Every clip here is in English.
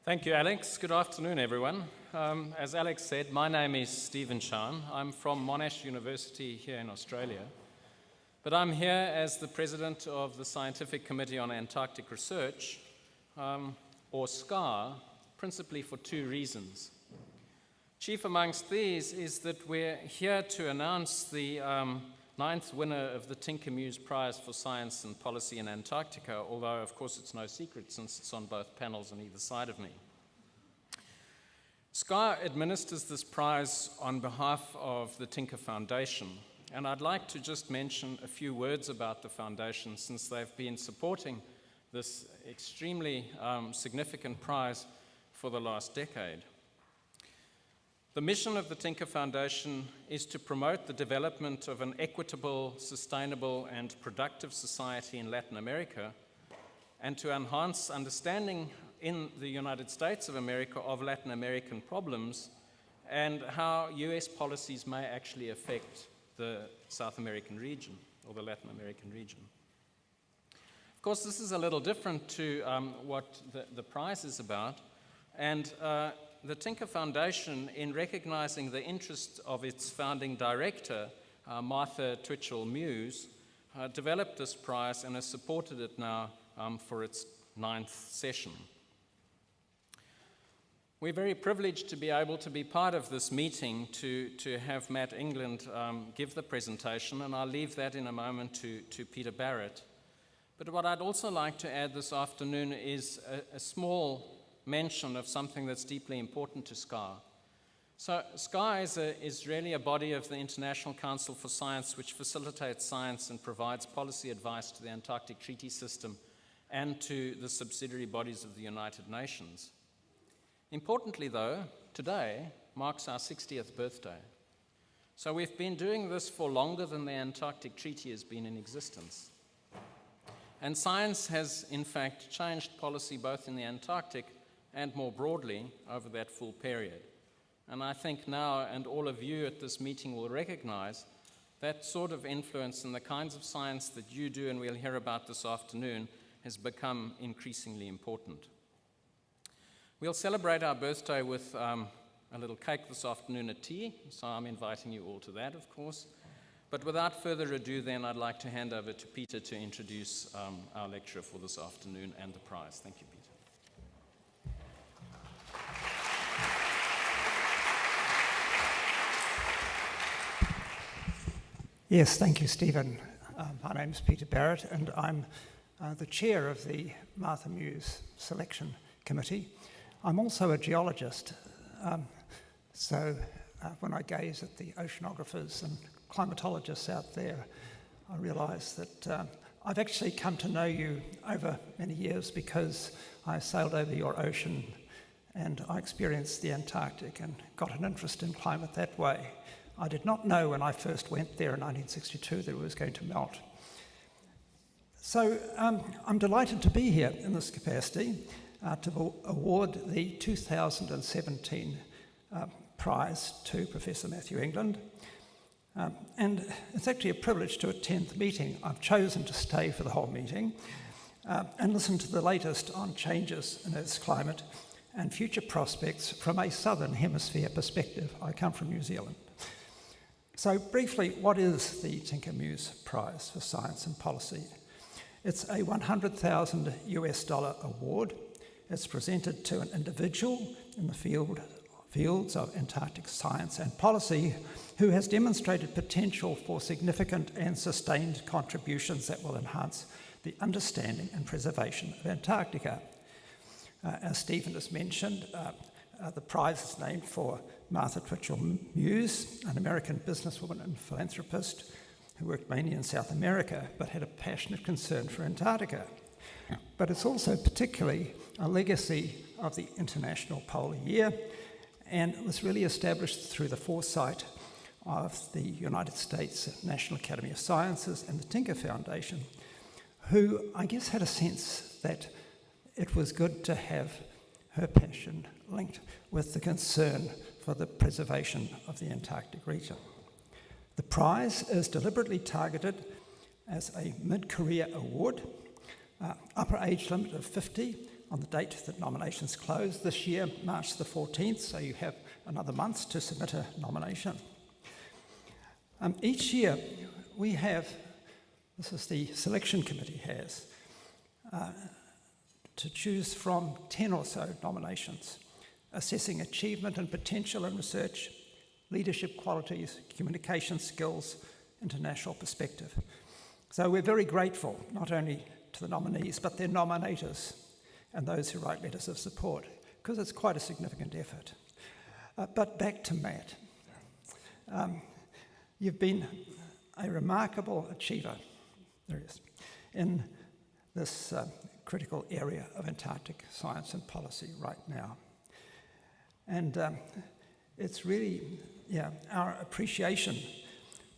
Thank you, Alex. Good afternoon, everyone. As Alex said, my name is Stephen Chan. I'm from Monash University here in Australia. But I'm here as the president of the Scientific Committee on Antarctic Research, or SCAR, principally for two reasons. Chief amongst these is that we're here to announce the ninth winner of the Tinker-Muse Prize for Science and Policy in Antarctica, although, of course, it's no secret since it's on both panels on either side of me. SCAR administers this prize on behalf of the Tinker Foundation, and I'd like to just mention a few words about the foundation since they've been supporting this extremely significant prize for the last decade. The mission of the Tinker Foundation is to promote the development of an equitable, sustainable, and productive society in Latin America, and to enhance understanding in the United States of America of Latin American problems and how US policies may actually affect the South American region, or the Latin American region. Of course, this is a little different to what the prize is about, and the Tinker Foundation, in recognizing the interest of its founding director, Martha Twitchell-Muse, developed this prize and has supported it now for its ninth session. We're very privileged to be able to be part of this meeting to have Matt England give the presentation, and I'll leave that in a moment to Peter Barrett. But what I'd also like to add this afternoon is a small mention of something that's deeply important to SCAR. So SCAR is really a body of the International Council for Science which facilitates science and provides policy advice to the Antarctic Treaty System and to the subsidiary bodies of the United Nations. Importantly, though, today marks our 60th birthday. So we've been doing this for longer than the Antarctic Treaty has been in existence. And science has, in fact, changed policy both in the Antarctic and more broadly over that full period. And I think now, and all of you at this meeting will recognize, that sort of influence and the kinds of science that you do and we'll hear about this afternoon has become increasingly important. We'll celebrate our birthday with a little cake this afternoon at tea, so I'm inviting you all to that, of course. But without further ado then, I'd like to hand over to Peter to introduce our lecturer for this afternoon and the prize. Thank you, Peter. Yes, thank you, Stephen. My name is Peter Barrett, and I'm the chair of the Martha Muse Selection Committee. I'm also a geologist, so when I gaze at the oceanographers and climatologists out there, I realise that I've actually come to know you over many years because I sailed over your ocean and I experienced the Antarctic and got an interest in climate that way. I did not know when I first went there in 1962 that it was going to melt. So I'm delighted to be here in this capacity to award the 2017 prize to Professor Matthew England. And it's actually a privilege to attend the meeting. I've chosen to stay for the whole meeting and listen to the latest on changes in Earth's climate and future prospects from a Southern Hemisphere perspective. I come from New Zealand. So briefly, what is the Tinker-Muse Prize for Science and Policy? It's a $100,000 US award. It's presented to an individual in the fields of Antarctic science and policy who has demonstrated potential for significant and sustained contributions that will enhance the understanding and preservation of Antarctica. As Stephen has mentioned, the prize is named for Martha Twitchell-Muse, an American businesswoman and philanthropist who worked mainly in South America but had a passionate concern for Antarctica. But it's also particularly a legacy of the International Polar Year, and it was really established through the foresight of the United States National Academy of Sciences and the Tinker Foundation, who I guess had a sense that it was good to have her passion linked with the concern for the preservation of the Antarctic region. The prize is deliberately targeted as a mid-career award, upper age limit of 50, on the date that nominations close this year, March the 14th, so you have another month to submit a nomination. Each year we have, this is the selection committee has, to choose from 10 or so nominations, assessing achievement and potential in research, leadership qualities, communication skills, international perspective. So we're very grateful, not only to the nominees, but their nominators and those who write letters of support, because it's quite a significant effort. But back to Matt. You've been a remarkable achiever, there is, in this critical area of Antarctic science and policy right now. And it's really our appreciation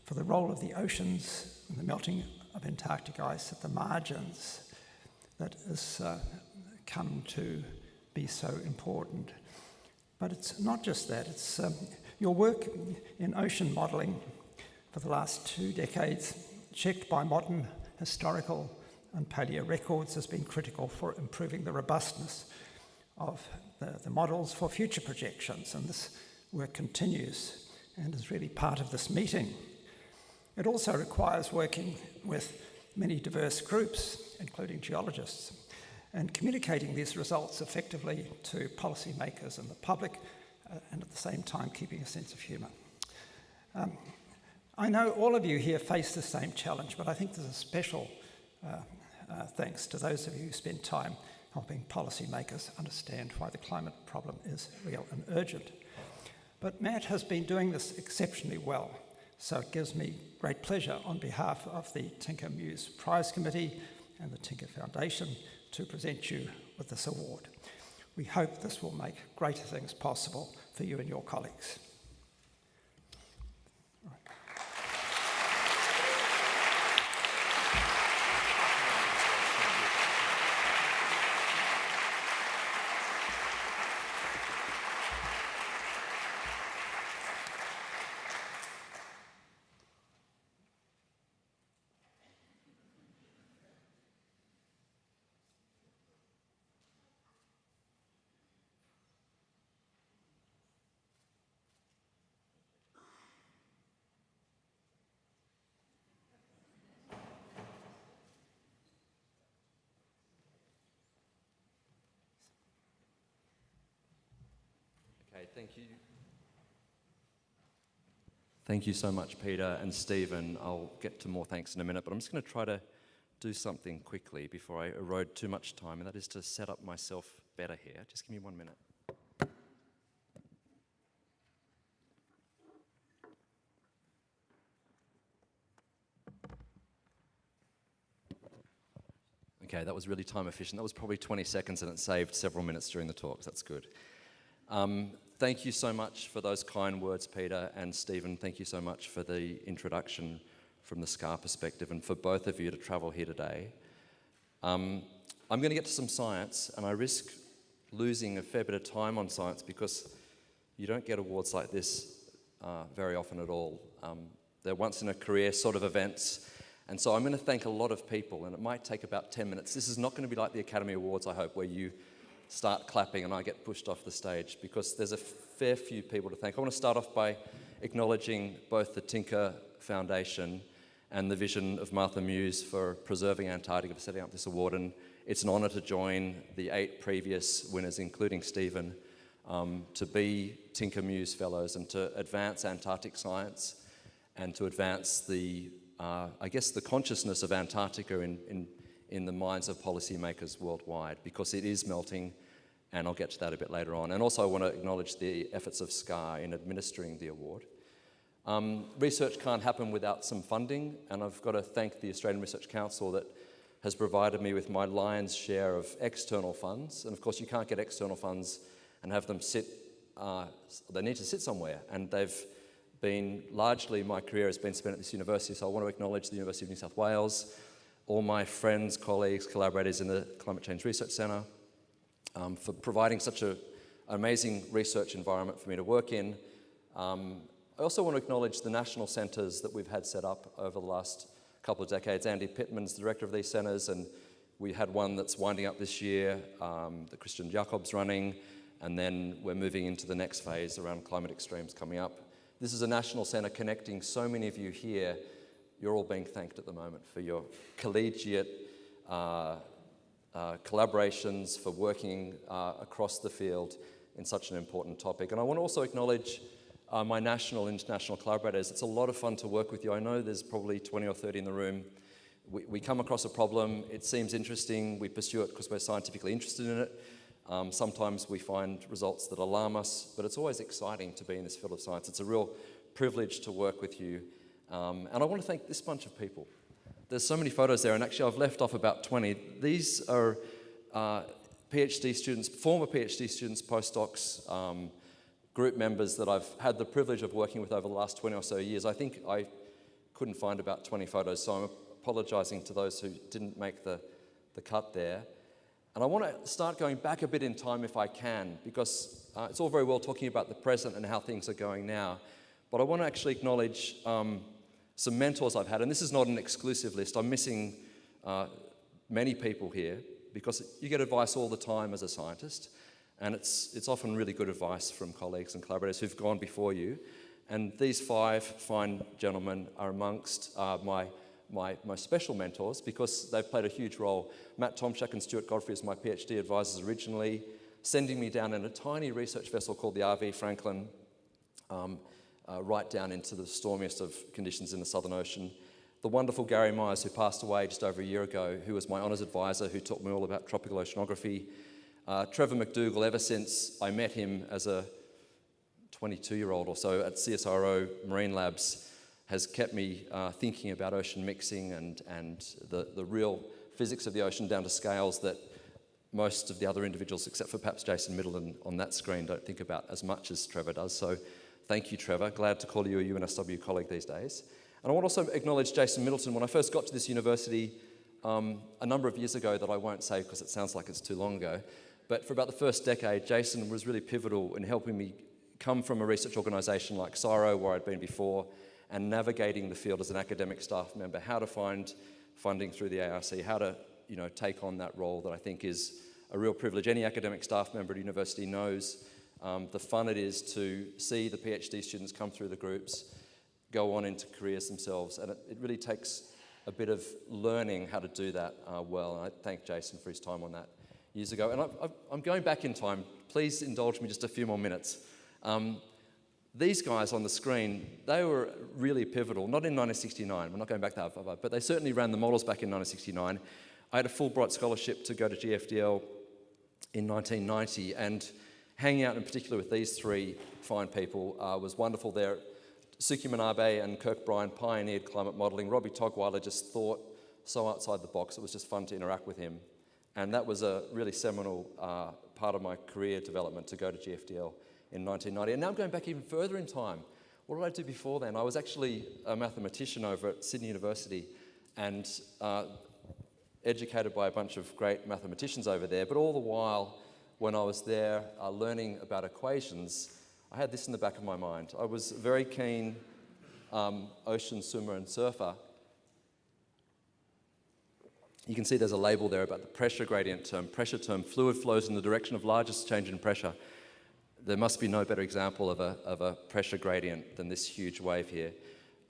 for the role of the oceans and the melting of Antarctic ice at the margins that has come to be so important. But it's not just that, it's your work in ocean modelling for the last 2 decades, checked by modern historical and paleo records, has been critical for improving the robustness of the models for future projections, and this work continues and is really part of this meeting. It also requires working with many diverse groups, including geologists, and communicating these results effectively to policymakers and the public, and at the same time keeping a sense of humour. I know all of you here face the same challenge, but I think there's a special thanks to those of you who spend time helping policymakers understand why the climate problem is real and urgent. But Matt has been doing this exceptionally well, so it gives me great pleasure on behalf of the Tinker-Muse Prize Committee and the Tinker Foundation to present you with this award. We hope this will make greater things possible for you and your colleagues. Okay, thank you. Thank you so much, Peter and Stephen. I'll get to more thanks in a minute, but I'm just going to try to do something quickly before I erode too much time, and that is to set up myself better here. Just give me 1 minute. Okay, that was really time efficient. That was probably 20 seconds and it saved several minutes during the talk. That's good. Thank you so much for those kind words, Peter, and Stephen. Thank you so much for the introduction from the SCAR perspective and for both of you to travel here today. I'm going to get to some science, and I risk losing a fair bit of time on science because you don't get awards like this very often at all. They're once in a career sort of events. And so I'm going to thank a lot of people, and it might take about 10 minutes. This is not going to be like the Academy Awards, I hope, where you start clapping and I get pushed off the stage, because there's a fair few people to thank. I want to start off by acknowledging both the Tinker Foundation and the vision of Martha Muse for preserving Antarctica for setting up this award. And it's an honour to join the 8 previous winners, including Stephen, to be Tinker-Muse Fellows and to advance Antarctic science and to advance the I guess the consciousness of Antarctica in the minds of policymakers worldwide, because it is melting, and I'll get to that a bit later on. And also I want to acknowledge the efforts of SCAR in administering the award. Research can't happen without some funding, and I've got to thank the Australian Research Council that has provided me with my lion's share of external funds. And of course you can't get external funds and have them sit, they need to sit somewhere, and they've been largely, my career has been spent at this university, so I want to acknowledge the University of New South Wales, all my friends, colleagues, collaborators in the Climate Change Research Centre for providing such an amazing research environment for me to work in. I also want to acknowledge the national centres that we've had set up over the last couple of decades. Andy Pittman's the director of these centres, and We had one that's winding up this year, that Christian Jacob's running, and then we're moving into the next phase around climate extremes coming up. This is a national centre connecting so many of you here. You're all being thanked at the moment for your collegiate collaborations, for working across the field in such an important topic. And I want to also acknowledge my national and international collaborators. It's a lot of fun to work with you. I know there's probably 20 or 30 in the room. We come across a problem, it seems interesting, we pursue it because we're scientifically interested in it. Sometimes we find results that alarm us, but it's always exciting to be in this field of science. It's a real privilege to work with you. And I want to thank this bunch of people. There's so many photos there, and actually I've left off about 20. These are PhD students, former PhD students, postdocs, group members that I've had the privilege of working with over the last 20 or so years. I think I couldn't find about 20 photos, so I'm apologising to those who didn't make the cut there. And I want to start going back a bit in time if I can, because it's all very well talking about the present and how things are going now, but I want to actually acknowledge some mentors I've had, and this is not an exclusive list. I'm missing many people here because you get advice all the time as a scientist, and it's often really good advice from colleagues and collaborators who've gone before you. And these 5 fine gentlemen are amongst my most special mentors because they've played a huge role. Matt Tomczak and Stuart Godfrey as my PhD advisors originally, sending me down in a tiny research vessel called the RV Franklin, right down into the stormiest of conditions in the Southern Ocean. The wonderful Gary Myers, who passed away just over a year ago, who was my honours advisor, who taught me all about tropical oceanography. Trevor McDougall, ever since I met him as a 22-year-old or so at CSIRO Marine Labs, has kept me thinking about ocean mixing and the real physics of the ocean down to scales that most of the other individuals, except for perhaps Jason Middleton on that screen, don't think about as much as Trevor does. So thank you, Trevor. Glad to call you a UNSW colleague these days. And I want to also acknowledge Jason Middleton. When I first got to this university a number of years ago, that I won't say because it sounds like it's too long ago, but for about the first decade, Jason was really pivotal in helping me come from a research organisation like CSIRO, where I'd been before, and navigating the field as an academic staff member, how to find funding through the ARC, how to take on that role that I think is a real privilege. Any academic staff member at a university knows the fun it is to see the PhD students come through the groups, go on into careers themselves, and it really takes a bit of learning how to do that well. And I thank Jason for his time on that years ago. And I'm going back in time. Please indulge me just a few more minutes. These guys on the screen, they were really pivotal, not in 1969, we're not going back that far, but they certainly ran the models back in 1969. I had a Fulbright scholarship to go to GFDL in 1990, and hanging out in particular with these 3 fine people was wonderful there. Suki Manabe and Kirk Bryan pioneered climate modelling. Robbie Togweiler just thought so outside the box. It was just fun to interact with him. And that was a really seminal part of my career development, to go to GFDL in 1990. And now I'm going back even further in time. What did I do before then? I was actually a mathematician over at Sydney University and educated by a bunch of great mathematicians over there. But all the while, when I was there learning about equations, I had this in the back of my mind. I was a very keen ocean swimmer and surfer. You can see there's a label there about the pressure gradient term. Pressure term, fluid flows in the direction of largest change in pressure. There must be no better example of a pressure gradient than this huge wave here.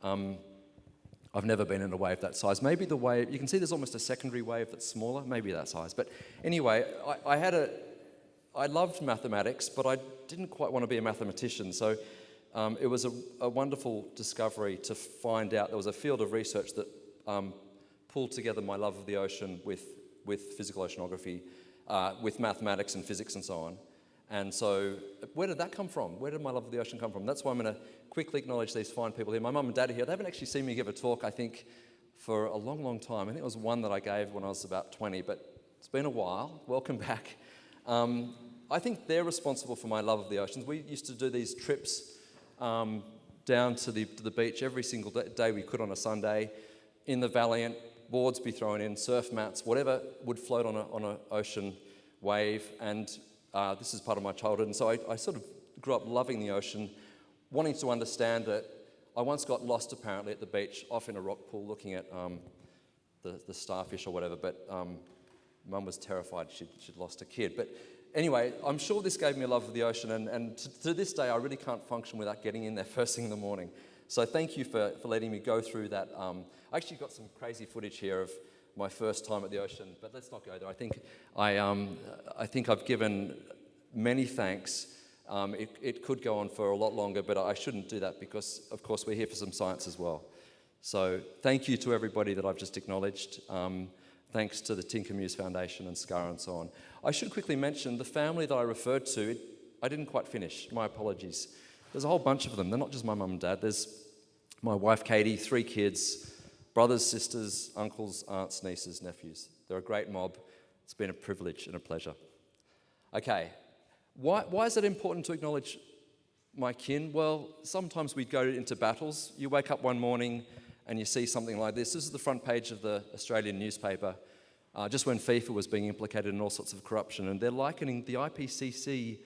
I've never been in a wave that size. Maybe the wave, you can see there's almost a secondary wave that's smaller, maybe that size. But anyway, I loved mathematics, but I didn't quite want to be a mathematician. So it was a wonderful discovery to find out there was a field of research that pulled together my love of the ocean with physical oceanography, with mathematics and physics and so on. And so where did that come from? Where did my love of the ocean come from? That's why I'm going to quickly acknowledge these fine people here. My mum and dad are here. They haven't actually seen me give a talk, I think, for a long, long time. I think it was one that I gave when I was about 20, but it's been a while. Welcome back. I think they're responsible for my love of the oceans. We used to do these trips down to the beach every single day we could on a Sunday. In the Valiant, boards be thrown in, surf mats, whatever would float on an ocean wave. And this is part of my childhood. And so I sort of grew up loving the ocean, wanting to understand it. I once got lost, apparently, at the beach, off in a rock pool, looking at the starfish or whatever. But Mum was terrified she'd lost a kid. But anyway, I'm sure this gave me a love of the ocean, and to this day, I really can't function without getting in there first thing in the morning. So thank you for letting me go through that. I actually got some crazy footage here of my first time at the ocean, but let's not go there. I think I've given many thanks. It could go on for a lot longer, but I shouldn't do that because, of course, we're here for some science as well. So thank you to everybody that I've just acknowledged. Thanks to the Tinker-Muse Foundation and SCARA and so on. I should quickly mention the family that I referred to, I didn't quite finish. My apologies. There's a whole bunch of them. They're not just my mum and dad. There's my wife, Katie, 3 kids, brothers, sisters, uncles, aunts, nieces, nephews. They're a great mob. It's been a privilege and a pleasure. Okay, why is it important to acknowledge my kin? Well, sometimes we go into battles. You wake up one morning and you see something like this. This is the front page of the Australian newspaper, just when FIFA was being implicated in all sorts of corruption. And they're likening the IPCC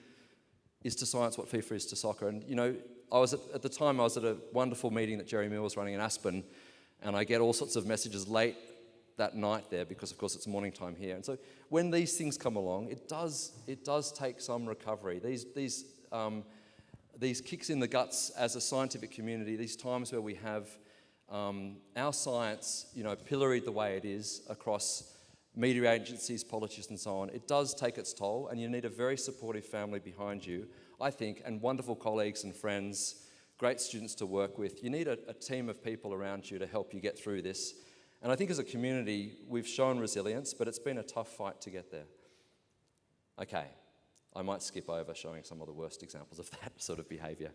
is to science what FIFA is to soccer. And, you know, at the time I was at a wonderful meeting that Jerry Mill was running in Aspen, and I get all sorts of messages late that night there because, of course, it's morning time here. And so when these things come along, it does take some recovery. These kicks in the guts as a scientific community, these times where we have our science, you know, pilloried the way it is across media agencies, politicians and so on, it does take its toll, and you need a very supportive family behind you, I think, and wonderful colleagues and friends, great students to work with. You need a team of people around you to help you get through this. And I think as a community, we've shown resilience, but it's been a tough fight to get there. Okay, I might skip over showing some of the worst examples of that sort of behaviour.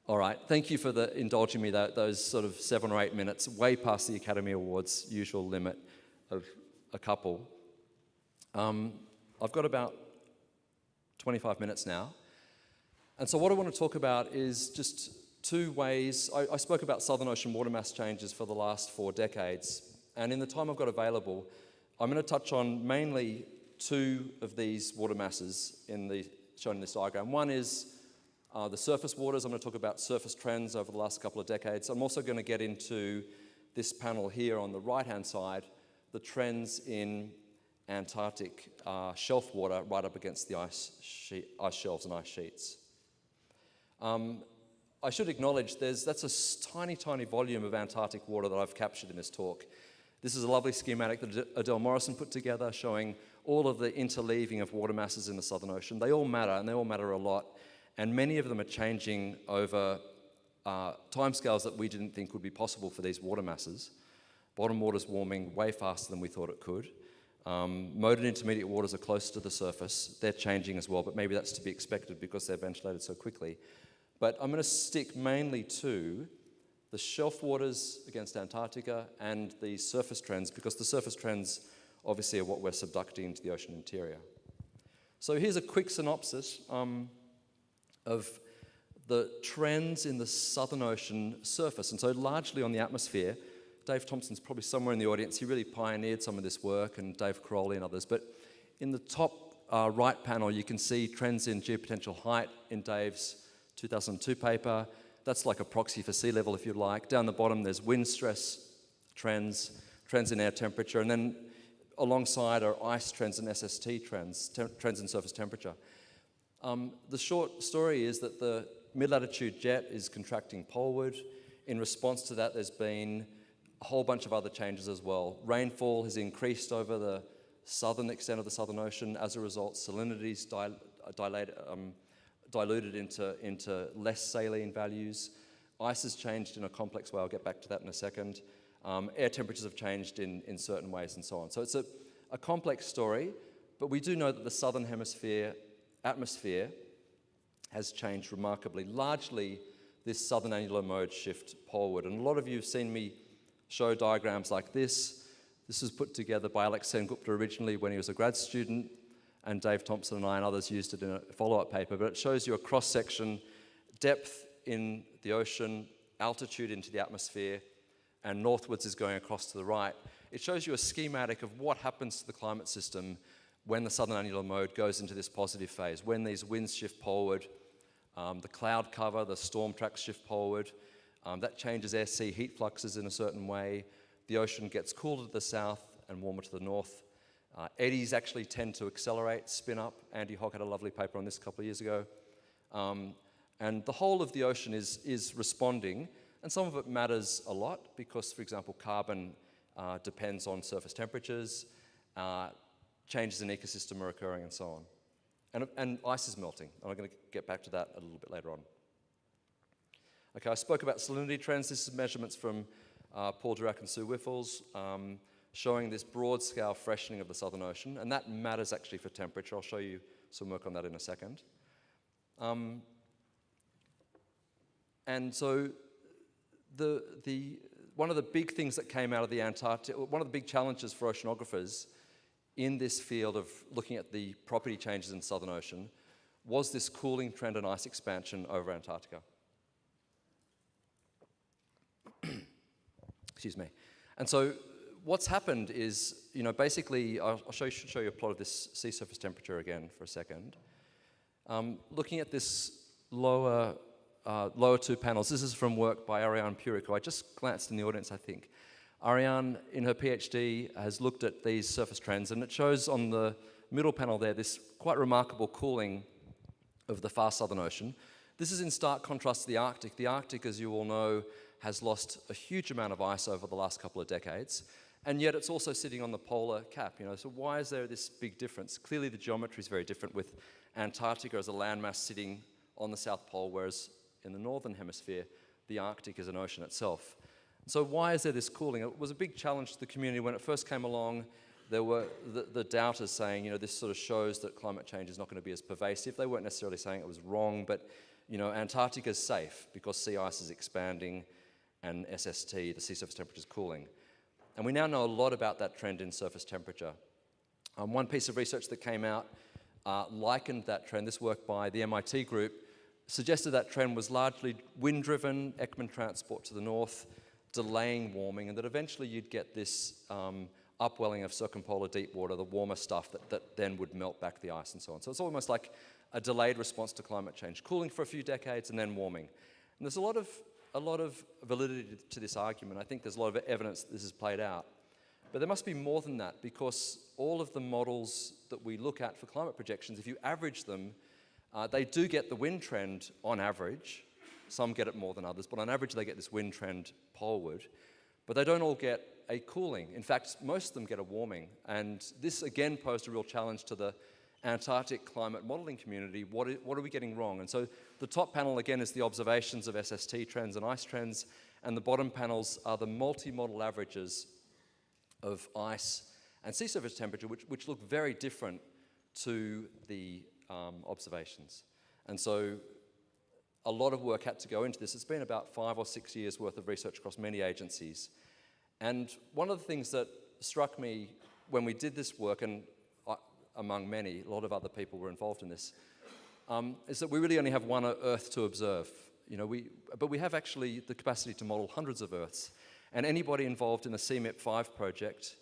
All right, thank you for indulging me those sort of 7 or 8 minutes, way past the Academy Awards usual limit of a couple. I've got about 25 minutes now. And so what I want to talk about is just 2 ways. I spoke about Southern Ocean water mass changes for the last 4 decades. And in the time I've got available, I'm going to touch on mainly 2 of these water masses shown in this diagram. One is the surface waters. I'm going to talk about surface trends over the last couple of decades. I'm also going to get into this panel here on the right-hand side, the trends in Antarctic shelf water right up against the ice shelves and ice sheets. I should acknowledge that's a tiny, tiny volume of Antarctic water that I've captured in this talk. This is a lovely schematic that Adele Morrison put together showing all of the interleaving of water masses in the Southern Ocean. They all matter, and they all matter a lot. And many of them are changing over timescales that we didn't think would be possible for these water masses. Bottom water's warming way faster than we thought it could. Mode and intermediate waters are closer to the surface. They're changing as well, but maybe that's to be expected because they're ventilated so quickly. But I'm going to stick mainly to the shelf waters against Antarctica and the surface trends, because the surface trends obviously are what we're subducting into the ocean interior. So here's a quick synopsis of the trends in the Southern Ocean surface, and so largely on the atmosphere. Dave Thompson's probably somewhere in the audience. He really pioneered some of this work, and Dave Crowley and others. But in the top right panel, you can see trends in geopotential height in Dave's 2002 paper. That's like a proxy for sea level, if you like. Down the bottom, there's wind stress trends in air temperature, and then alongside are ice trends and SST trends, trends in surface temperature. The short story is that the mid-latitude jet is contracting poleward. In response to that, there's been a whole bunch of other changes as well. Rainfall has increased over the southern extent of the Southern Ocean. As a result, salinity's diluted into less saline values. Ice has changed in a complex way. I'll get back to that in a second. Air temperatures have changed in certain ways and so on. So it's a complex story, but we do know that the southern hemisphere atmosphere has changed remarkably, largely this southern annular mode shift poleward. And a lot of you have seen me show diagrams like this. This was put together by Alex Sengupta originally when he was a grad student, and Dave Thompson and I and others used it in a follow-up paper, but it shows you a cross-section, depth in the ocean, altitude into the atmosphere, and northwards is going across to the right. It shows you a schematic of what happens to the climate system when the southern annular mode goes into this positive phase, when these winds shift poleward, the cloud cover, the storm tracks shift poleward, that changes air-sea heat fluxes in a certain way. The ocean gets cooler to the south and warmer to the north. Eddies actually tend to accelerate, spin up. Andy Hogg had a lovely paper on this a couple of years ago. And the whole of the ocean is responding, and some of it matters a lot because, for example, carbon depends on surface temperatures, changes in ecosystem are occurring, and so on. And ice is melting, and I'm going to get back to that a little bit later on. Okay, I spoke about salinity trends. This is measurements from Paul Dirac and Sue Wiffles, showing this broad-scale freshening of the Southern Ocean, and that matters actually for temperature. I'll show you some work on that in a second. And so one of the big things that came out of the Antarctic, one of the big challenges for oceanographers in this field of looking at the property changes in the Southern Ocean was this cooling trend and ice expansion over Antarctica. Excuse me. And so what's happened is, basically, I'll show you a plot of this sea surface temperature again for a second. Looking at this lower two panels, this is from work by Ariane Purik, who I just glanced in the audience, I think. Ariane, in her PhD, has looked at these surface trends, and it shows on the middle panel there this quite remarkable cooling of the far Southern Ocean. This is in stark contrast to the Arctic. The Arctic, as you all know, has lost a huge amount of ice over the last couple of decades, and yet it's also sitting on the polar cap. So why is there this big difference? Clearly the geometry is very different, with Antarctica as a landmass sitting on the South Pole, whereas in the Northern Hemisphere, the Arctic is an ocean itself. So why is there this cooling? It was a big challenge to the community. When it first came along, there were the doubters saying, this sort of shows that climate change is not going to be as pervasive. They weren't necessarily saying it was wrong, but Antarctica is safe because sea ice is expanding and SST, the sea surface temperature, is cooling. And we now know a lot about that trend in surface temperature. One piece of research that came out likened that trend. This work by the MIT group suggested that trend was largely wind-driven, Ekman transport to the north, delaying warming, and that eventually you'd get this upwelling of circumpolar deep water, the warmer stuff that then would melt back the ice and so on. So it's almost like a delayed response to climate change, cooling for a few decades and then warming. And there's a lot of validity to this argument. I think there's a lot of evidence that this is played out. But there must be more than that, because all of the models that we look at for climate projections, if you average them, they do get the wind trend on average. Some get it more than others, but on average they get this wind trend poleward. But they don't all get a cooling. In fact, most of them get a warming. And this again posed a real challenge to the Antarctic climate modeling community. What are we getting wrong? And so the top panel again is the observations of SST trends and ice trends, and the bottom panels are the multi-model averages of ice and sea surface temperature, which look very different to the observations. And so a lot of work had to go into this. It's been about 5 or 6 years worth of research across many agencies. And one of the things that struck me when we did this work, and among many, a lot of other people were involved in this, is that we really only have one Earth to observe. But we have actually the capacity to model hundreds of Earths. And anybody involved in the CMIP5 project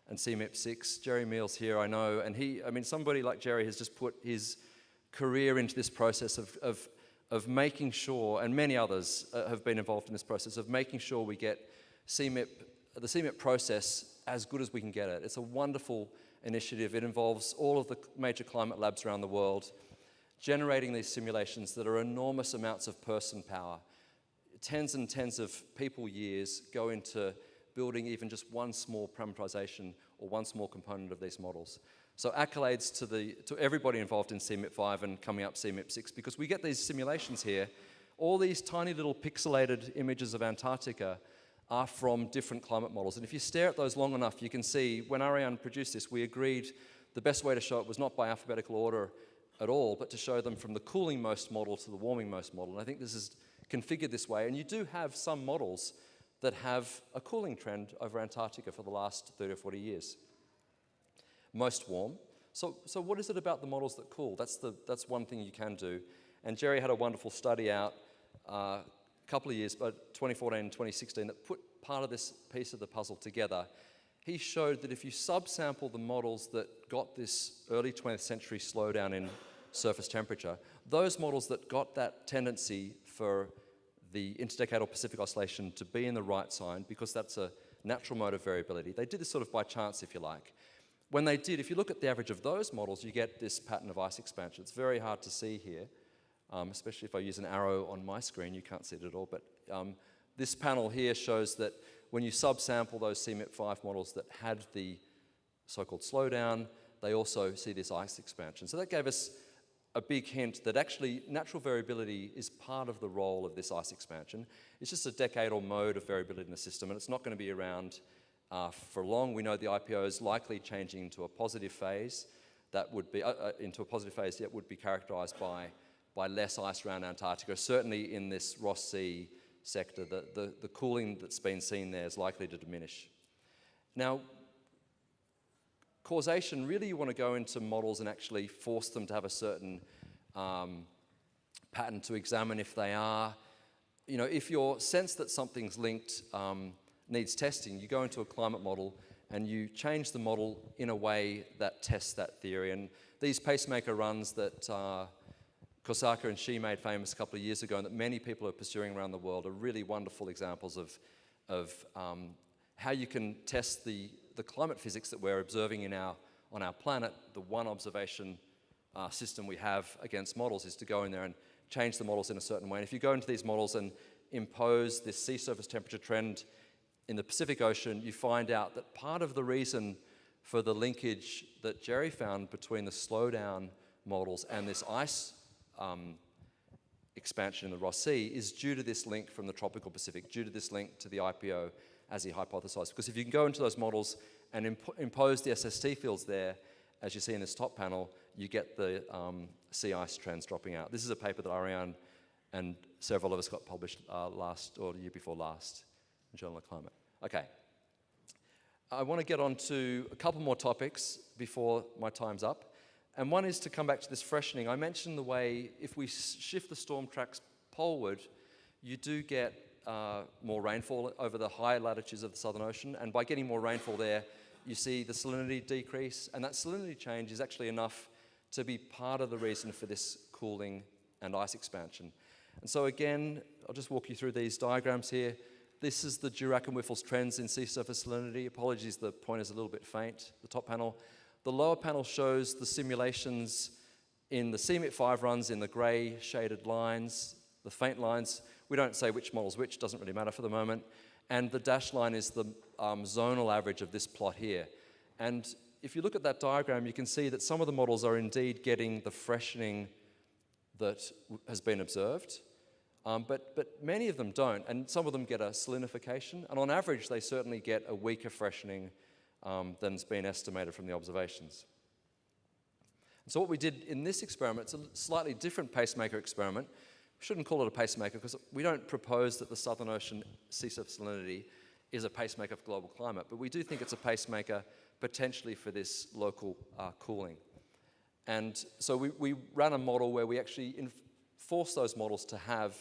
and CMIP6, Jerry Meals here, I know, and somebody like Jerry has just put his career into this process of making sure, and many others have been involved in this process, of making sure we get the CMIP process as good as we can get it. It's a wonderful initiative. It involves all of the major climate labs around the world, generating these simulations that are enormous amounts of person power. Tens and tens of people years go into building even just one small parameterization or one small component of these models. So accolades to everybody involved in CMIP5 and coming up CMIP6, because we get these simulations here. All these tiny little pixelated images of Antarctica are from different climate models. And if you stare at those long enough, you can see when Ariane produced this, we agreed the best way to show it was not by alphabetical order at all, but to show them from the cooling most model to the warming most model. And I think this is configured this way. And you do have some models that have a cooling trend over Antarctica for the last 30 or 40 years. Most warm. So what is it about the models that cool? That's one thing you can do. And Jerry had a wonderful study out a couple of years, but 2014 and 2016, that put part of this piece of the puzzle together. He showed that if you subsample the models that got this early 20th century slowdown in surface temperature, those models that got that tendency for the interdecadal Pacific Oscillation to be in the right sign, because that's a natural mode of variability. They did this sort of by chance, if you like. when they did, if you look at the average of those models, you get this pattern of ice expansion. It's very hard to see here, especially if I use an arrow on my screen, you can't see it at all, but this panel here shows that when you subsample those CMIP5 models that had the so-called slowdown, they also see this ice expansion. So that gave us a big hint that actually natural variability is part of the role of this ice expansion. It's just a decadal mode of variability in the system, and it's not going to be around for long. We know the IPO is likely changing into a positive phase that would be that would be characterized by less ice around Antarctica. Certainly in this Ross Sea sector, the cooling that's been seen there is likely to diminish. Now, causation, really you want to go into models and actually force them to have a certain pattern to examine if they are. You know, if your sense that something's linked needs testing, you go into a climate model and you change the model in a way that tests that theory. And these pacemaker runs that Kosaka and Shi made famous a couple of years ago and that many people are pursuing around the world are really wonderful examples of how you can test the climate physics that we're observing on our planet. The one observation system we have against models is to go in there and change the models in a certain way. And if you go into these models and impose this sea surface temperature trend in the Pacific Ocean, you find out that part of the reason for the linkage that Jerry found between the slowdown models and this ice expansion in the Ross Sea is due to this link from the tropical Pacific, due to this link to the IPO as he hypothesized. Because if you can go into those models and impose the SST fields there, as you see in this top panel, you get the sea ice trends dropping out. This is a paper that Ariane and several of us got published the year before last in Journal of Climate. Okay. I want to get on to a couple more topics before my time's up. And one is to come back to this freshening. I mentioned the way if we shift the storm tracks poleward, you do get more rainfall over the higher latitudes of the Southern Ocean. And by getting more rainfall there, you see the salinity decrease. And that salinity change is actually enough to be part of the reason for this cooling and ice expansion. And so again, I'll just walk you through these diagrams here. This is the Dirac and Whiffles trends in sea surface salinity. Apologies, the pointer's a little bit faint, the top panel. The lower panel shows the simulations in the CMIP5 runs in the grey shaded lines, the faint lines. We don't say which model's which, doesn't really matter for the moment. And the dashed line is the zonal average of this plot here. And if you look at that diagram, you can see that some of the models are indeed getting the freshening that has been observed, but many of them don't, and some of them get a salinification, and on average they certainly get a weaker freshening than's been estimated from the observations. And so what we did in this experiment, it's a slightly different pacemaker experiment. We shouldn't call it a pacemaker because we don't propose that the Southern Ocean sea surface salinity is a pacemaker for global climate, but we do think it's a pacemaker potentially for this local cooling. And so we ran a model where we actually force those models to have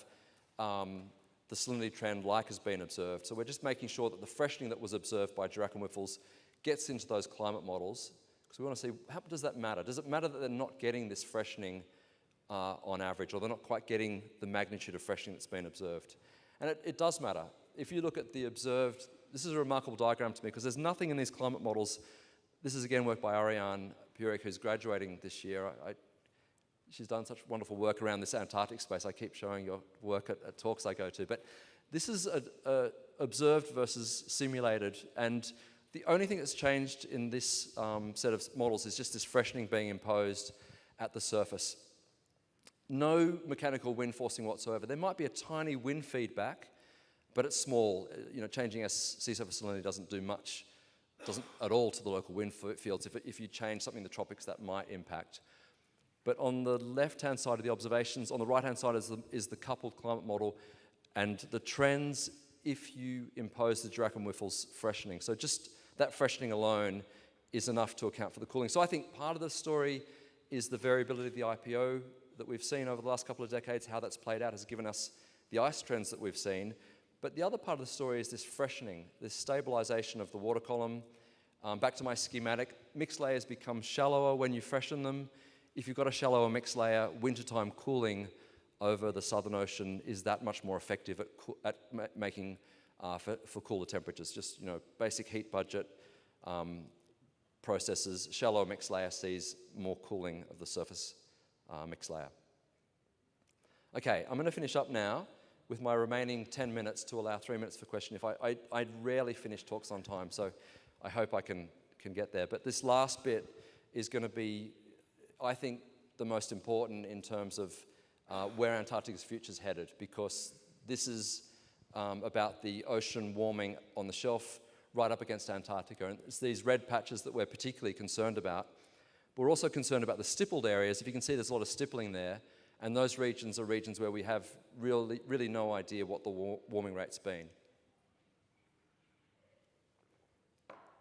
the salinity trend like has been observed. So we're just making sure that the freshening that was observed by Dirac and Whiffles gets into those climate models, because we want to see, how does that matter? Does it matter that they're not getting this freshening on average, or they're not quite getting the magnitude of freshening that's been observed? And it does matter. If you look at the observed, this is a remarkable diagram to me, because there's nothing in these climate models. This is again work by Ariane Purek, who's graduating this year. She's done such wonderful work around this Antarctic space. I keep showing your work at talks I go to. But this is observed versus simulated. And the only thing that's changed in this set of models is just this freshening being imposed at the surface. No mechanical wind forcing whatsoever. There might be a tiny wind feedback, but it's small. You know, changing sea surface salinity doesn't do much, doesn't at all to the local wind fields. If you change something in the tropics, that might impact. But on the left-hand side of the observations, on the right-hand side is the coupled climate model, and the trends if you impose the Dirac and Whiffles freshening. So just that freshening alone is enough to account for the cooling. So I think part of the story is the variability of the IPO that we've seen over the last couple of decades. How that's played out has given us the ice trends that we've seen. But the other part of the story is this freshening, this stabilization of the water column. Back to my schematic, mixed layers become shallower when you freshen them. If you've got a shallower mixed layer, wintertime cooling over the Southern Ocean is that much more effective at making for cooler temperatures. Just, you know, basic heat budget, processes. Shallow mixed layer sees more cooling of the surface mixed layer. Okay, I'm going to finish up now with my remaining 10 minutes to allow 3 minutes for question. I rarely finish talks on time, so I hope I can get there. But this last bit is going to be, I think, the most important in terms of where Antarctica's future is headed, because this is about the ocean warming on the shelf right up against Antarctica. And it's these red patches that we're particularly concerned about. But we're also concerned about the stippled areas. If you can see, there's a lot of stippling there. And those regions are regions where we have really no idea what the warming rate's been.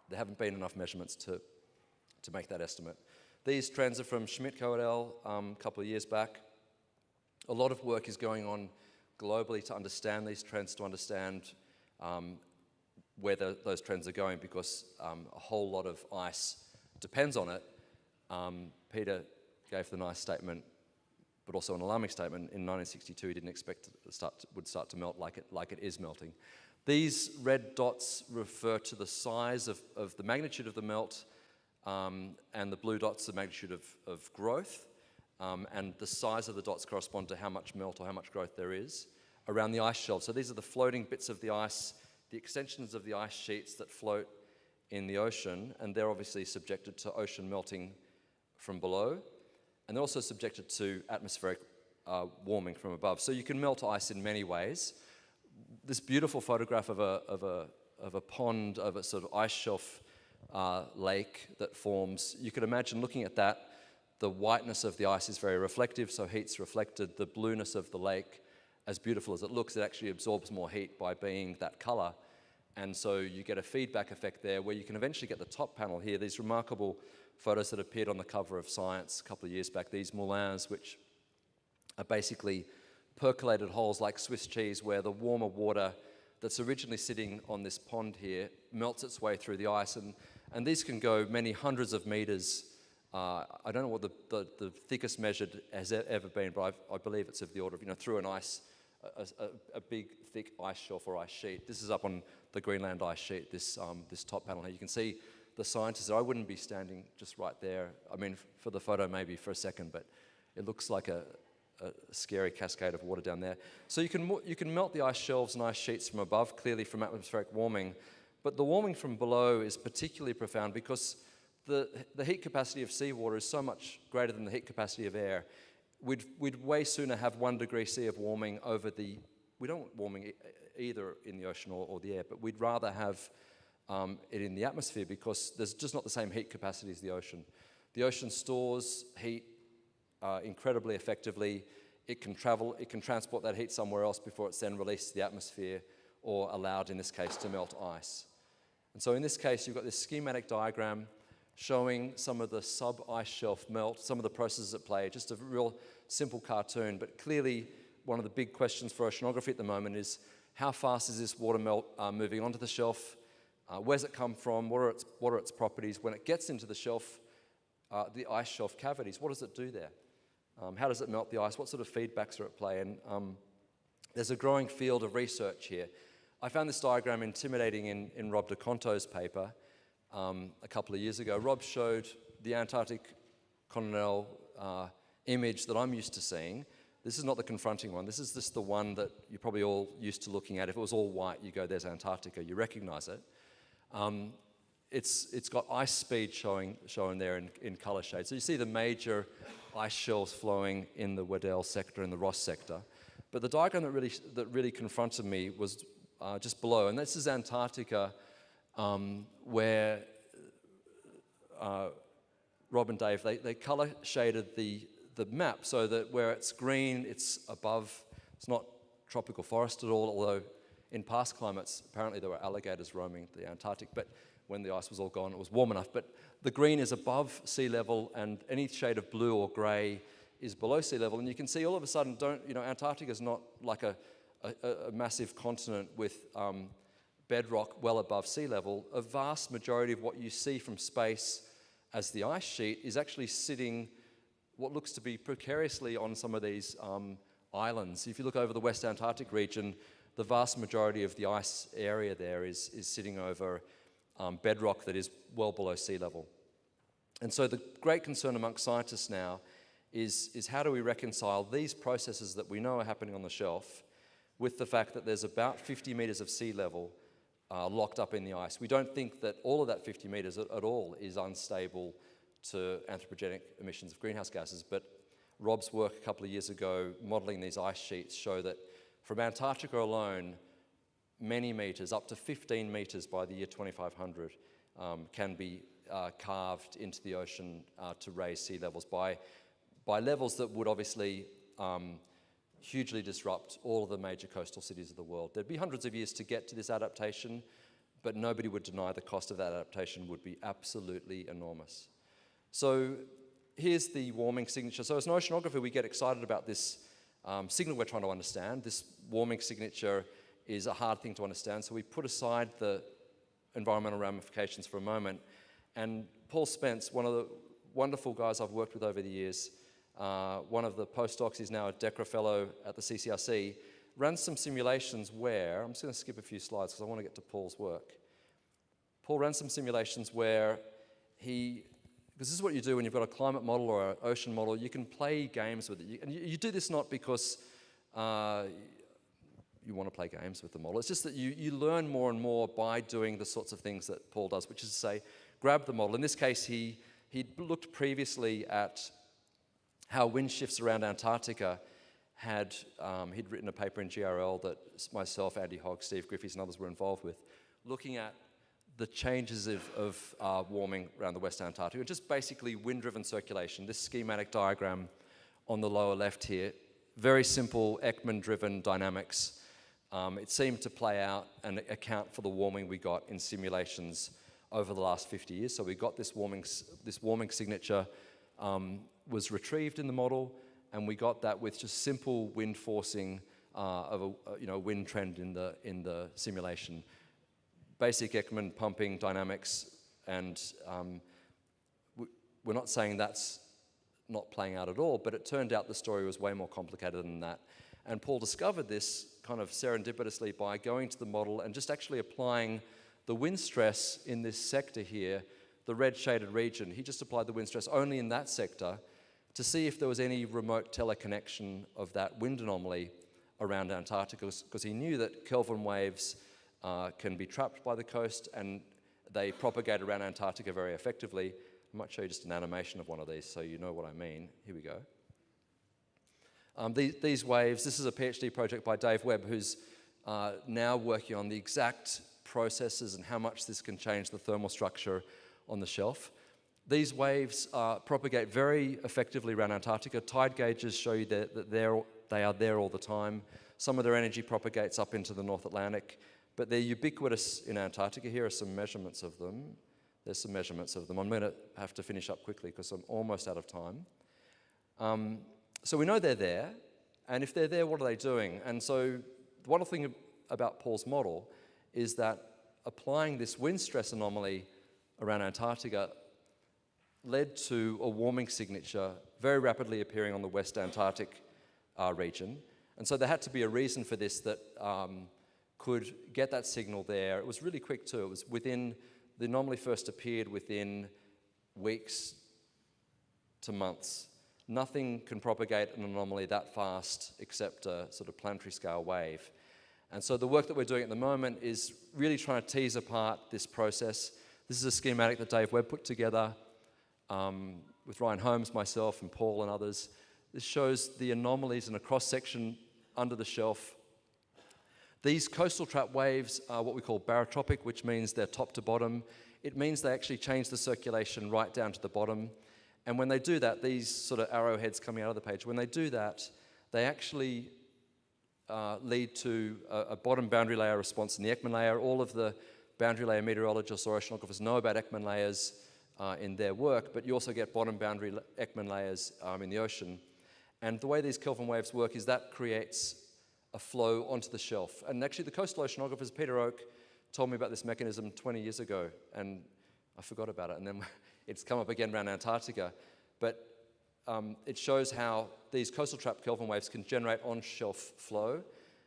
There haven't been enough measurements to make that estimate. These trends are from Schmidt-Co et al. A couple of years back. A lot of work is going on globally to understand these trends, to understand where those trends are going, because a whole lot of ice depends on it. Peter gave the nice statement, but also an alarming statement. In 1962, he didn't expect it would start to melt like it is melting. These red dots refer to the size of the magnitude of the melt, and the blue dots the magnitude of growth, and the size of the dots correspond to how much melt or how much growth there is around the ice shelf. So these are the floating bits of the ice, the extensions of the ice sheets that float in the ocean, and they're obviously subjected to ocean melting from below, and they're also subjected to atmospheric warming from above. So you can melt ice in many ways. This beautiful photograph of a pond, of a sort of ice shelf lake that forms, you could imagine looking at that. The whiteness of the ice is very reflective, so heat's reflected. The blueness of the lake, as beautiful as it looks, it actually absorbs more heat by being that color. And so you get a feedback effect there where you can eventually get the top panel here. These remarkable photos that appeared on the cover of Science a couple of years back, these moulins, which are basically percolated holes like Swiss cheese, where the warmer water that's originally sitting on this pond here melts its way through the ice. And these can go many hundreds of meters. I don't know what the thickest measured has ever been, but I believe it's of the order of, through an ice, a big, thick ice shelf or ice sheet. This is up on the Greenland ice sheet, this top panel here. You can see the scientists. I wouldn't be standing just right there. I mean, for the photo maybe for a second, but it looks like a scary cascade of water down there. So you can melt the ice shelves and ice sheets from above, clearly from atmospheric warming, but the warming from below is particularly profound because the heat capacity of seawater is so much greater than the heat capacity of air. We'd way sooner have 1 degree C of warming over we don't want warming either in the ocean or the air, but we'd rather have it in the atmosphere because there's just not the same heat capacity as the ocean. The ocean stores heat incredibly effectively. It can transport that heat somewhere else before it's then released to the atmosphere or allowed, in this case, to melt ice. And so in this case, you've got this schematic diagram showing some of the sub-ice shelf melt, some of the processes at play, just a real simple cartoon. But clearly, one of the big questions for oceanography at the moment is how fast is this water melt moving onto the shelf? Where's it come from? What are its properties? When it gets into the shelf, the ice shelf cavities, what does it do there? How does it melt the ice? What sort of feedbacks are at play? And there's a growing field of research here. I found this diagram intimidating in Rob de Conto's paper a couple of years ago. Rob showed the Antarctic continental image that I'm used to seeing. This is not the confronting one. This is just the one that you're probably all used to looking at. If it was all white, you go, there's Antarctica. You recognize it. It's got ice speed shown there in color shades. So you see the major ice shelves flowing in the Weddell sector and the Ross sector. But the diagram that really confronted me was just below. And this is Antarctica, where Rob and Dave, they color shaded the map so that where it's green, it's above. It's not tropical forest at all, although in past climates, apparently there were alligators roaming the Antarctic, but when the ice was all gone, it was warm enough. But the green is above sea level, and any shade of blue or grey is below sea level. And you can see all of a sudden, Antarctica is not like a massive continent with bedrock well above sea level. A vast majority of what you see from space as the ice sheet is actually sitting what looks to be precariously on some of these islands. If you look over the West Antarctic region, the vast majority of the ice area there is sitting over bedrock that is well below sea level. And so the great concern amongst scientists now is how do we reconcile these processes that we know are happening on the shelf with the fact that there's about 50 metres of sea level locked up in the ice. We don't think that all of that 50 metres at all is unstable to anthropogenic emissions of greenhouse gases, but Rob's work a couple of years ago modelling these ice sheets show that from Antarctica alone, many metres, up to 15 metres by the year 2500, can be carved into the ocean to raise sea levels by levels that would obviously hugely disrupt all of the major coastal cities of the world. There'd be hundreds of years to get to this adaptation, but nobody would deny the cost of that adaptation would be absolutely enormous. So here's the warming signature. So as an oceanographer, we get excited about this signal we're trying to understand. This warming signature is a hard thing to understand, so we put aside the environmental ramifications for a moment. And Paul Spence, one of the wonderful guys I've worked with over the years, one of the postdocs, he's now a DECRA fellow at the CCRC, ran some simulations where, I'm just going to skip a few slides because I want to get to Paul's work. Paul ran some simulations where because this is what you do when you've got a climate model or an ocean model, you can play games with it. And you do this not because you want to play games with the model, it's just that you learn more and more by doing the sorts of things that Paul does, which is to say, grab the model. In this case, he'd looked previously at how wind shifts around Antarctica he'd written a paper in GRL that myself, Andy Hogg, Steve Griffiths and others were involved with, looking at the changes of warming around the West Antarctica, just basically wind-driven circulation. This schematic diagram on the lower left here, very simple Ekman-driven dynamics. It seemed to play out and account for the warming we got in simulations over the last 50 years. So we got this warming signature was retrieved in the model, and we got that with just simple wind forcing of a wind trend in the simulation. Basic Ekman pumping dynamics, and we're not saying that's not playing out at all, but it turned out the story was way more complicated than that. And Paul discovered this kind of serendipitously by going to the model and just actually applying the wind stress in this sector here, the red shaded region. He just applied the wind stress only in that sector to see if there was any remote teleconnection of that wind anomaly around Antarctica, because he knew that Kelvin waves can be trapped by the coast and they propagate around Antarctica very effectively. I might show you just an animation of one of these so you know what I mean. Here we go. These waves, this is a PhD project by Dave Webb, who's now working on the exact processes and how much this can change the thermal structure on the shelf. These waves propagate very effectively around Antarctica. Tide gauges show you that they are there all the time. Some of their energy propagates up into the North Atlantic, but they're ubiquitous in Antarctica. Here are some measurements of them. There's some measurements of them. I'm going to have to finish up quickly because I'm almost out of time. So we know they're there, and if they're there, what are they doing? And so the wonderful thing about Paul's model is that applying this wind stress anomaly around Antarctica led to a warming signature very rapidly appearing on the West Antarctic region. And so there had to be a reason for this that could get that signal there. It was really quick too. It was the anomaly first appeared within weeks to months. Nothing can propagate an anomaly that fast except a sort of planetary scale wave. And so the work that we're doing at the moment is really trying to tease apart this process. This is a schematic that Dave Webb put together with Ryan Holmes, myself, and Paul and others. This shows the anomalies in a cross-section under the shelf. These coastal trap waves are what we call barotropic, which means they're top to bottom. It means they actually change the circulation right down to the bottom. And when they do that, these sort of arrowheads coming out of the page, when they do that, they actually lead to a bottom boundary layer response in the Ekman layer. All of the boundary layer meteorologists or oceanographers know about Ekman layers in their work, but you also get bottom boundary Ekman layers in the ocean. And the way these Kelvin waves work is that creates a flow onto the shelf. And actually the coastal oceanographers, Peter Oak, told me about this mechanism 20 years ago, and I forgot about it, and then it's come up again around Antarctica. But it shows how these coastal trap Kelvin waves can generate on-shelf flow,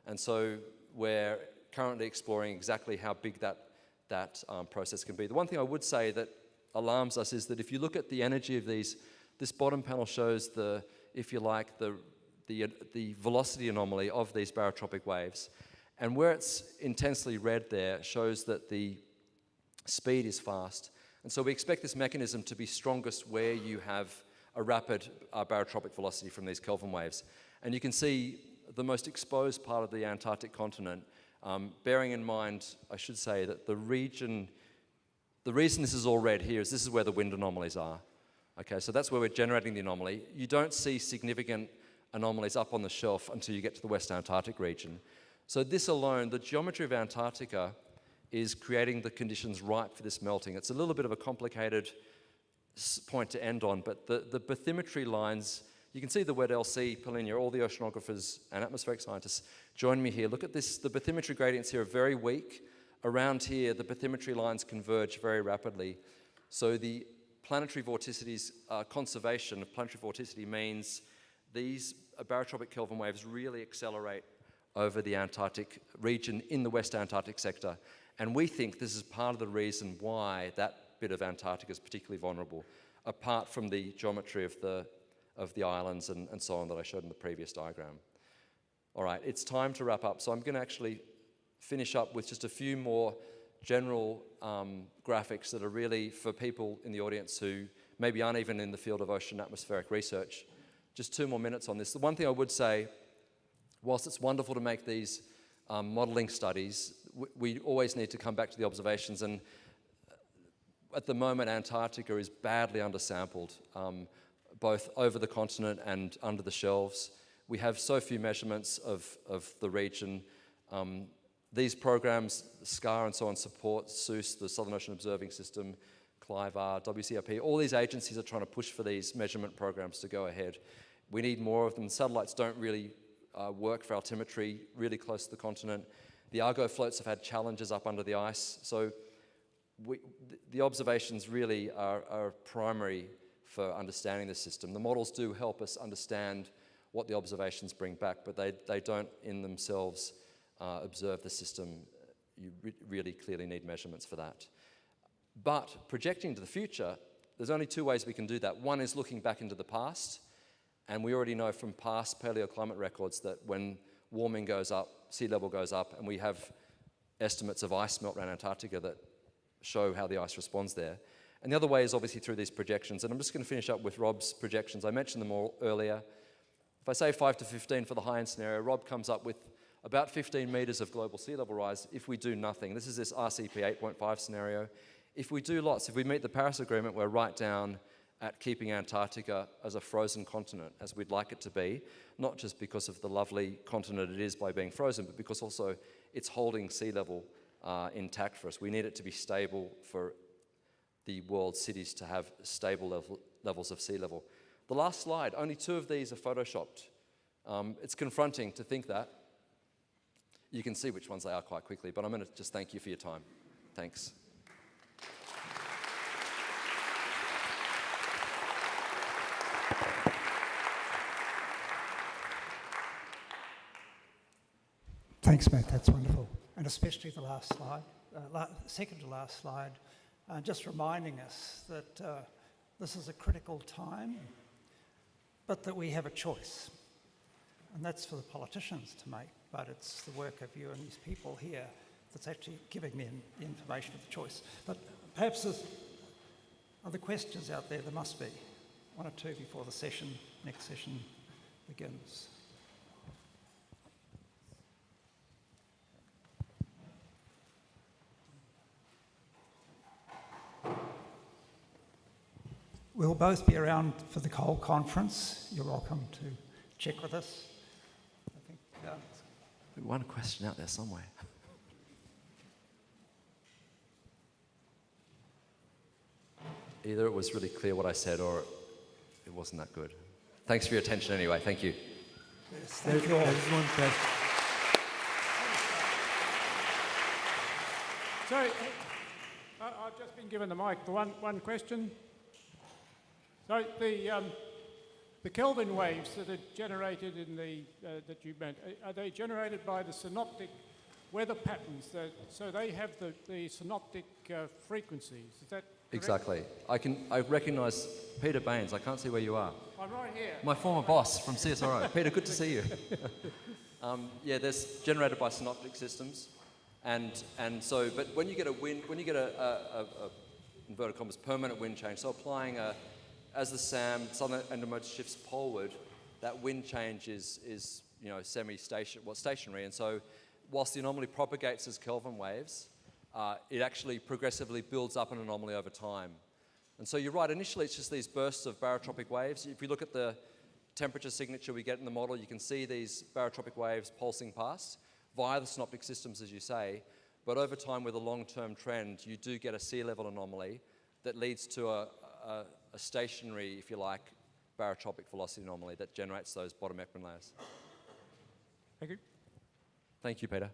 and so we're currently exploring exactly how big that process can be. The one thing I would say that alarms us is that if you look at the energy of these, this bottom panel shows the, if you like, the velocity anomaly of these barotropic waves. And where it's intensely red there shows that the speed is fast. And so we expect this mechanism to be strongest where you have a rapid barotropic velocity from these Kelvin waves. And you can see the most exposed part of the Antarctic continent, bearing in mind, I should say, that the reason this is all red here is this is where the wind anomalies are. Okay, so that's where we're generating the anomaly. You don't see significant anomalies up on the shelf until you get to the West Antarctic region. So this alone, the geometry of Antarctica is creating the conditions ripe for this melting. It's a little bit of a complicated point to end on, but the bathymetry lines, you can see the wet LC, Polinia, all the oceanographers and atmospheric scientists join me here. Look at this, the bathymetry gradients here are very weak. Around here, the bathymetry lines converge very rapidly. So the planetary vorticities, conservation of planetary vorticity means these barotropic Kelvin waves really accelerate over the Antarctic region in the West Antarctic sector. And we think this is part of the reason why that bit of Antarctica is particularly vulnerable, apart from the geometry of the islands and so on that I showed in the previous diagram. All right, it's time to wrap up. So I'm going to actually finish up with just a few more general graphics that are really for people in the audience who maybe aren't even in the field of ocean atmospheric research. Just 2 more minutes on this. The one thing I would say, whilst it's wonderful to make these modeling studies, we always need to come back to the observations, and at the moment Antarctica is badly undersampled, both over the continent and under the shelves. We have so few measurements of the region. These programs, SCAR and so on, support SEUS, the Southern Ocean Observing System, CLIVAR, WCRP, all these agencies are trying to push for these measurement programs to go ahead. We need more of them. Satellites don't really work for altimetry really close to the continent. The Argo floats have had challenges up under the ice. So the observations really are primary for understanding the system. The models do help us understand what the observations bring back, but they don't in themselves observe the system. You really clearly need measurements for that. But projecting to the future, there's only 2 ways we can do that. One is looking back into the past, and we already know from past paleoclimate records that when warming goes up, sea level goes up, and we have estimates of ice melt around Antarctica that show how the ice responds there. And the other way is obviously through these projections, and I'm just going to finish up with Rob's projections. I mentioned them all earlier. If I say 5 to 15 for the high-end scenario, Rob comes up with about 15 meters of global sea level rise if we do nothing. This is this RCP 8.5 scenario. If we do lots, if we meet the Paris Agreement, we're right down at keeping Antarctica as a frozen continent, as we'd like it to be, not just because of the lovely continent it is by being frozen, but because also it's holding sea level intact for us. We need it to be stable for the world's cities to have stable levels of sea level. The last slide, only 2 of these are photoshopped. It's confronting to think that. You can see which ones they are quite quickly, but I'm going to just thank you for your time. Thanks. Thanks, Matt, that's wonderful. And especially the last slide, second to last slide, just reminding us that this is a critical time, but that we have a choice. And that's for the politicians to make, but it's the work of you and these people here that's actually giving them the information of the choice. But perhaps there's other questions out there. There must be 1 or 2 before the next session begins. We'll both be around for the whole conference. You're welcome to check with us. I think, One question out there somewhere. Either it was really clear what I said or it wasn't that good. Thanks for your attention anyway. Thank you. Yes, thank you all. There's one question. Sorry, I've just been given the mic. The one question. So the Kelvin waves that are generated in that you meant, are they generated by the synoptic weather patterns? So they have the synoptic frequencies. Is that Exactly. I recognise Peter Baines. I can't see where you are. I'm right here. My former boss from CSIRO. Peter, good to see you. Yeah, there's generated by synoptic systems, and so, but when you get a inverted commas permanent wind change, so applying as the southern end shifts poleward, that wind change is stationary, and so whilst the anomaly propagates as Kelvin waves, it actually progressively builds up an anomaly over time. And so you're right, initially it's just these bursts of barotropic waves. If you look at the temperature signature we get in the model, you can see these barotropic waves pulsing past via the synoptic systems, as you say. But over time, with a long-term trend, you do get a sea level anomaly that leads to a stationary, if you like, barotropic velocity anomaly that generates those bottom Ekman layers. Thank you. Thank you, Peter.